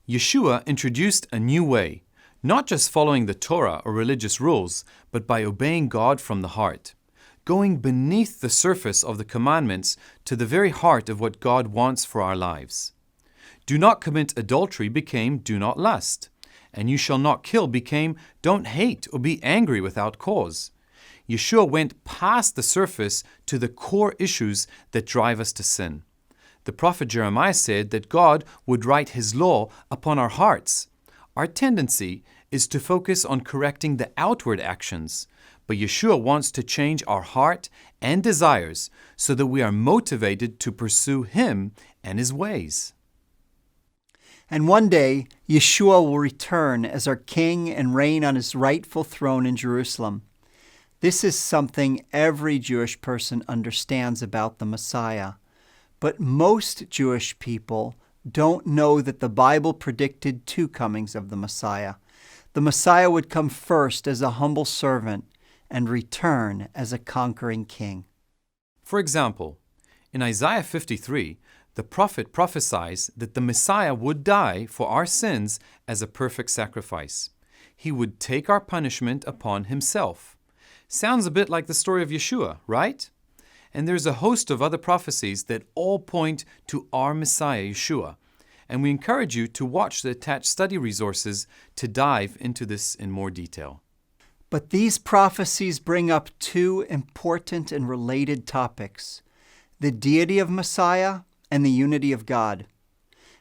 Yeshua introduced a new way, not just following the Torah or religious rules, but by obeying God from the heart, going beneath the surface of the commandments to the very heart of what God wants for our lives. Do not commit adultery became do not lust, and you shall not kill became don't hate or be angry without cause. Yeshua went past the surface to the core issues that drive us to sin. The prophet Jeremiah said that God would write His law upon our hearts. Our tendency is to focus on correcting the outward actions, but Yeshua wants to change our heart and desires so that we are motivated to pursue Him and His ways. And one day, Yeshua will return as our King and reign on His rightful throne in Jerusalem. This is something every Jewish person understands about the Messiah. But most Jewish people don't know that the Bible predicted two comings of the Messiah. The Messiah would come first as a humble servant and return as a conquering king. For example, in Isaiah 53, the prophet prophesies that the Messiah would die for our sins as a perfect sacrifice. He would take our punishment upon Himself. Sounds a bit like the story of Yeshua, right? And there's a host of other prophecies that all point to our Messiah, Yeshua. And we encourage you to watch the attached study resources to dive into this in more detail. But these prophecies bring up two important and related topics: the deity of Messiah and the unity of God.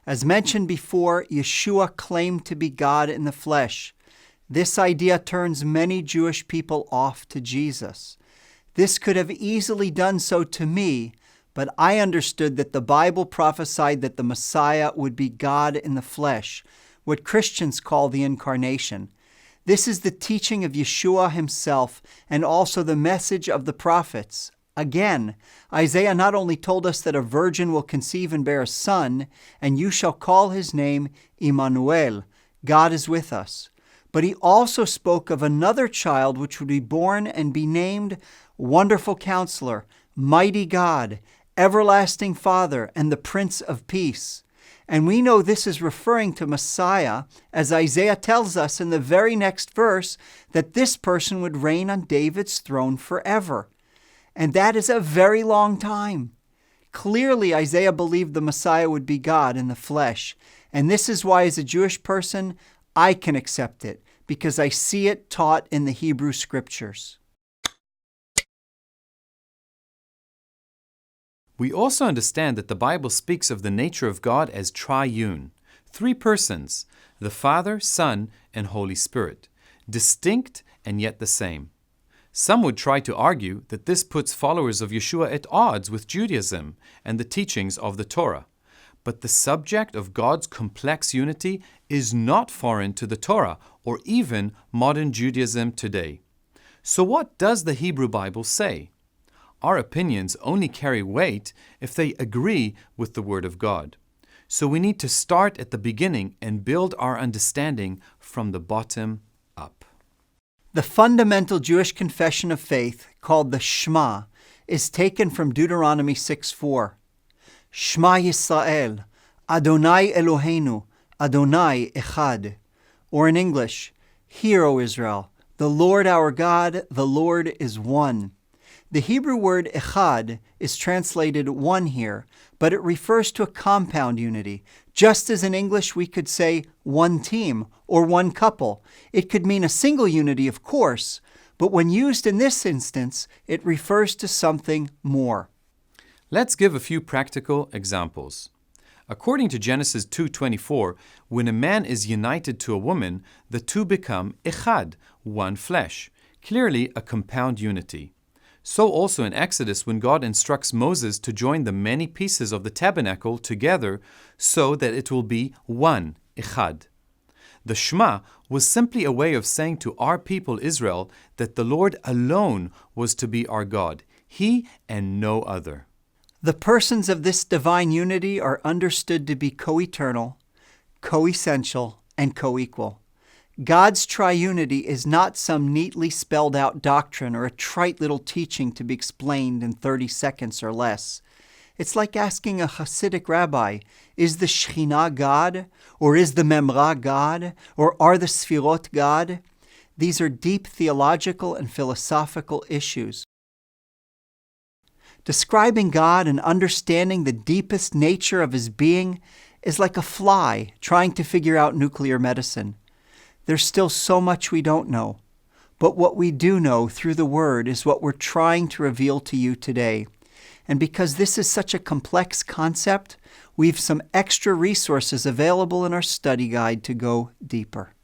As mentioned before, Yeshua claimed to be God in the flesh. This idea turns many Jewish people off to Jesus. This could have easily done so to me, but I understood that the Bible prophesied that the Messiah would be God in the flesh, what Christians call the Incarnation. This is the teaching of Yeshua Himself and also the message of the prophets. Again, Isaiah not only told us that a virgin will conceive and bear a son, and you shall call his name Immanuel, God is with us, but he also spoke of another child which would be born and be named Wonderful Counselor, Mighty God, Everlasting Father, and the Prince of Peace. And we know this is referring to Messiah, as Isaiah tells us in the very next verse that this person would reign on David's throne forever. And that is a very long time. Clearly, Isaiah believed the Messiah would be God in the flesh. And this is why, as a Jewish person, I can accept it, because I see it taught in the Hebrew Scriptures. We also understand that the Bible speaks of the nature of God as triune, three persons, the Father, Son, and Holy Spirit, distinct and yet the same. Some would try to argue that this puts followers of Yeshua at odds with Judaism and the teachings of the Torah. But the subject of God's complex unity is not foreign to the Torah or even modern Judaism today. So what does the Hebrew Bible say? Our opinions only carry weight if they agree with the Word of God. So we need to start at the beginning and build our understanding from the bottom up. The fundamental Jewish confession of faith, called the Shema, is taken from Deuteronomy 6:4. Shema Yisrael, Adonai Eloheinu, Adonai Echad. Or in English, Hear, O Israel, the Lord our God, the Lord is one. The Hebrew word echad is translated one here, but it refers to a compound unity. Just as in English we could say one team or one couple. It could mean a single unity, of course, but when used in this instance, it refers to something more. Let's give a few practical examples. According to Genesis 2:24, when a man is united to a woman, the two become echad, one flesh, clearly a compound unity. So also in Exodus, when God instructs Moses to join the many pieces of the tabernacle together so that it will be one, echad. The Shema was simply a way of saying to our people Israel that the Lord alone was to be our God, He and no other. The persons of this divine unity are understood to be co-eternal, co-essential, and co-equal. God's triunity is not some neatly spelled out doctrine or a trite little teaching to be explained in 30 seconds or less. It's like asking a Hasidic rabbi, is the Shekhinah God? Or is the Memra God? Or are the Sfirot God? These are deep theological and philosophical issues. Describing God and understanding the deepest nature of His being is like a fly trying to figure out nuclear medicine. There's still so much we don't know. But what we do know through the Word is what we're trying to reveal to you today. And because this is such a complex concept, we've some extra resources available in our study guide to go deeper.